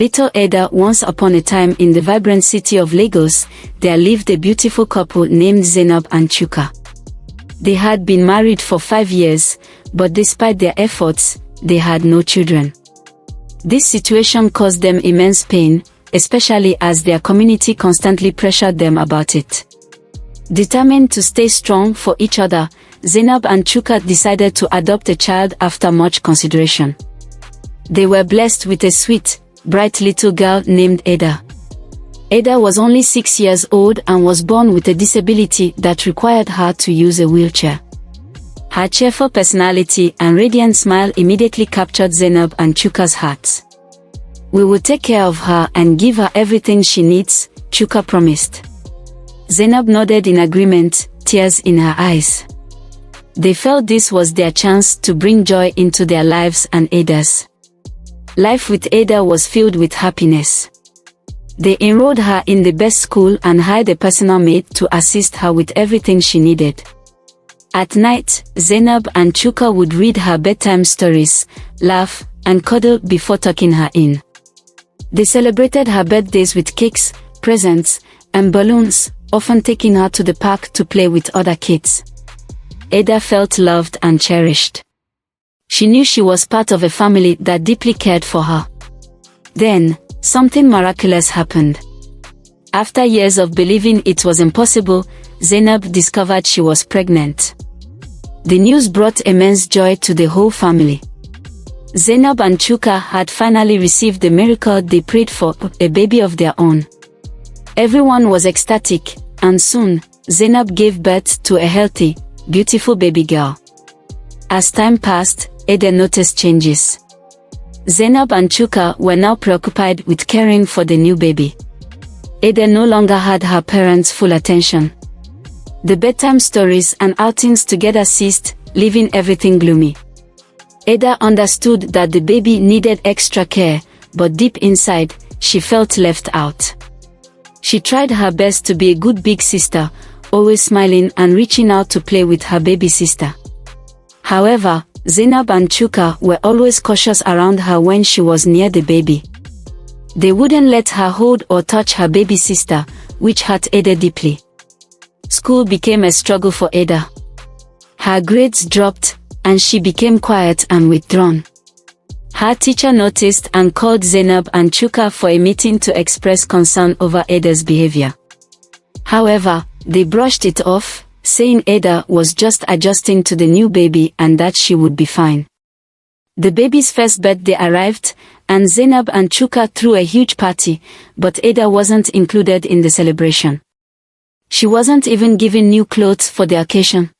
Little Ada. Once upon a time in the vibrant city of Lagos, there lived a beautiful couple named Zainab and Chuka. They had been married for 5 years, but despite their efforts, they had no children. This situation caused them immense pain, especially as their community constantly pressured them about it. Determined to stay strong for each other, Zainab and Chuka decided to adopt a child after much consideration. They were blessed with a sweet, bright little girl named Ada. Ada was only 6 years old and was born with a disability that required her to use a wheelchair. Her cheerful personality and radiant smile immediately captured Zainab and Chuka's hearts. "We will take care of her and give her everything she needs," Chuka promised. Zainab nodded in agreement, tears in her eyes. They felt this was their chance to bring joy into their lives and Ada's. Life with Ada was filled with happiness. They enrolled her in the best school and hired a personal maid to assist her with everything she needed. At night, Zainab and Chuka would read her bedtime stories, laugh, and cuddle before tucking her in. They celebrated her birthdays with cakes, presents, and balloons, often taking her to the park to play with other kids. Ada felt loved and cherished. She knew she was part of a family that deeply cared for her. Then, something miraculous happened. After years of believing it was impossible, Zainab discovered she was pregnant. The news brought immense joy to the whole family. Zainab and Chuka had finally received the miracle they prayed for, a baby of their own. Everyone was ecstatic, and soon, Zainab gave birth to a healthy, beautiful baby girl. As time passed, Ada noticed changes. Zainab and Chuka were now preoccupied with caring for the new baby. Ada no longer had her parents' full attention. The bedtime stories and outings together ceased, leaving everything gloomy. Ada understood that the baby needed extra care, but deep inside, she felt left out. She tried her best to be a good big sister, always smiling and reaching out to play with her baby sister. However, Zainab and Chuka were always cautious around her when she was near the baby. They wouldn't let her hold or touch her baby sister, which hurt Ada deeply. School became a struggle for Ada. Her grades dropped, and she became quiet and withdrawn. Her teacher noticed and called Zainab and Chuka for a meeting to express concern over Ada's behavior. However, they brushed it off, saying Ada was just adjusting to the new baby and that she would be fine. The baby's first birthday arrived, and Zainab and Chuka threw a huge party, but Ada wasn't included in the celebration. She wasn't even given new clothes for the occasion.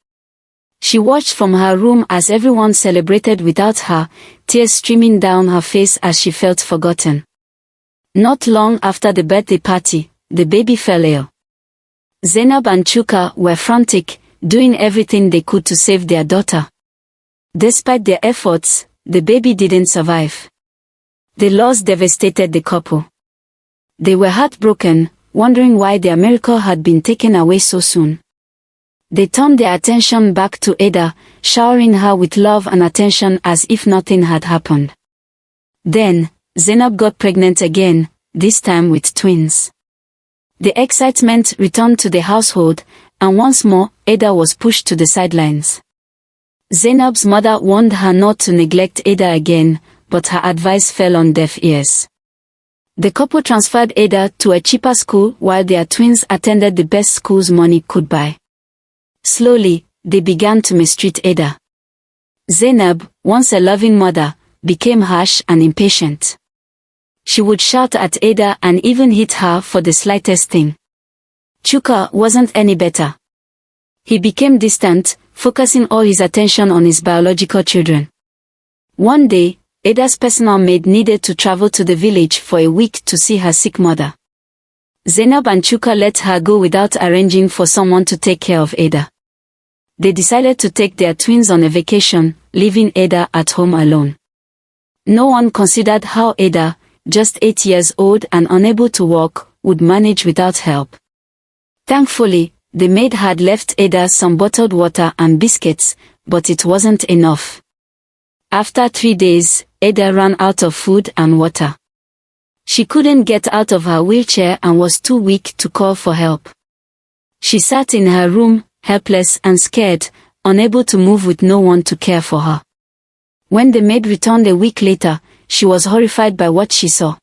She watched from her room as everyone celebrated without her, tears streaming down her face as she felt forgotten. Not long after the birthday party, the baby fell ill. Zainab and Chuka were frantic, doing everything they could to save their daughter. Despite their efforts, the baby didn't survive. The loss devastated the couple. They were heartbroken, wondering why their miracle had been taken away so soon. They turned their attention back to Ada, showering her with love and attention as if nothing had happened. Then, Zainab got pregnant again, this time with twins. The excitement returned to the household, and once more, Ada was pushed to the sidelines. Zainab's mother warned her not to neglect Ada again, but her advice fell on deaf ears. The couple transferred Ada to a cheaper school while their twins attended the best schools money could buy. Slowly, they began to mistreat Ada. Zainab, once a loving mother, became harsh and impatient. She would shout at Ada and even hit her for the slightest thing. Chuka wasn't any better. He became distant, focusing all his attention on his biological children. One day, Ada's personal maid needed to travel to the village for a week to see her sick mother. Zainab and Chuka let her go without arranging for someone to take care of Ada. They decided to take their twins on a vacation, leaving Ada at home alone. No one considered how Ada, just 8 years old and unable to walk, would manage without help. Thankfully, the maid had left Ada some bottled water and biscuits, but it wasn't enough. After 3 days, Ada ran out of food and water. She couldn't get out of her wheelchair and was too weak to call for help. She sat in her room, helpless and scared, unable to move with no one to care for her. When the maid returned a week later, she was horrified by what she saw.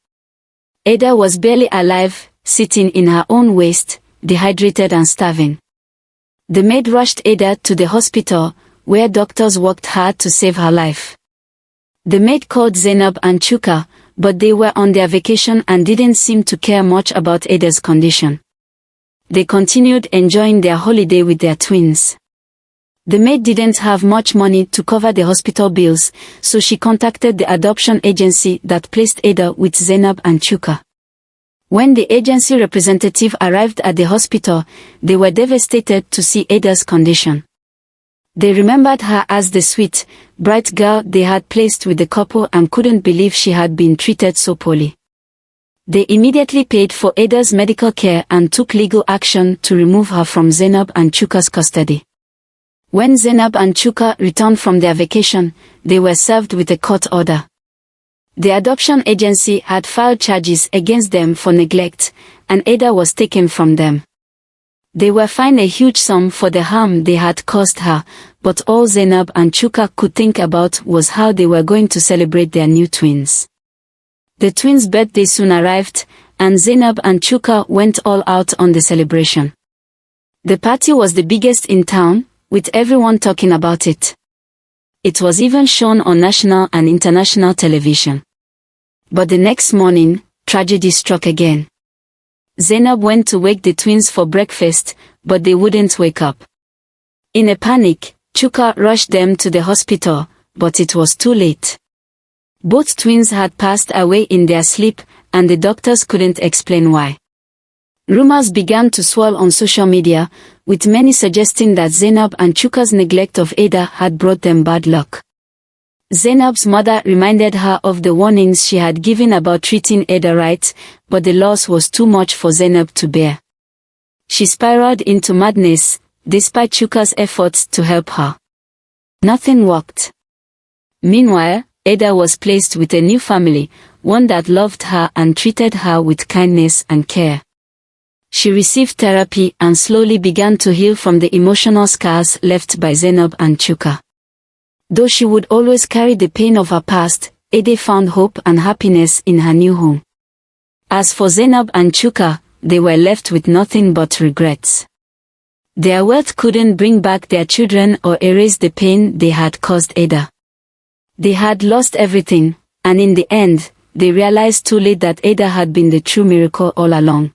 Ada was barely alive, sitting in her own waste, dehydrated and starving. The maid rushed Ada to the hospital, where doctors worked hard to save her life. The maid called Zainab and Chuka, but they were on their vacation and didn't seem to care much about Ada's condition. They continued enjoying their holiday with their twins. The maid didn't have much money to cover the hospital bills, so she contacted the adoption agency that placed Ada with Zainab and Chuka. When the agency representative arrived at the hospital, they were devastated to see Ada's condition. They remembered her as the sweet, bright girl they had placed with the couple and couldn't believe she had been treated so poorly. They immediately paid for Ada's medical care and took legal action to remove her from Zainab and Chuka's custody. When Zainab and Chuka returned from their vacation, they were served with a court order. The adoption agency had filed charges against them for neglect, and Ada was taken from them. They were fined a huge sum for the harm they had caused her, but all Zainab and Chuka could think about was how they were going to celebrate their new twins. The twins' birthday soon arrived, and Zainab and Chuka went all out on the celebration. The party was the biggest in town, with everyone talking about it. It was even shown on national and international television. But the next morning, tragedy struck again. Zainab went to wake the twins for breakfast, but they wouldn't wake up. In a panic, Chuka rushed them to the hospital, but it was too late. Both twins had passed away in their sleep, and the doctors couldn't explain why. Rumors began to swirl on social media, with many suggesting that Zainab and Chuka's neglect of Ada had brought them bad luck. Zainab's mother reminded her of the warnings she had given about treating Ada right, but the loss was too much for Zainab to bear. She spiraled into madness, despite Chuka's efforts to help her. Nothing worked. Meanwhile, Ada was placed with a new family, one that loved her and treated her with kindness and care. She received therapy and slowly began to heal from the emotional scars left by Zainab and Chuka. Though she would always carry the pain of her past, Ada found hope and happiness in her new home. As for Zainab and Chuka, they were left with nothing but regrets. Their wealth couldn't bring back their children or erase the pain they had caused Ada. They had lost everything, and in the end, they realized too late that Ada had been the true miracle all along.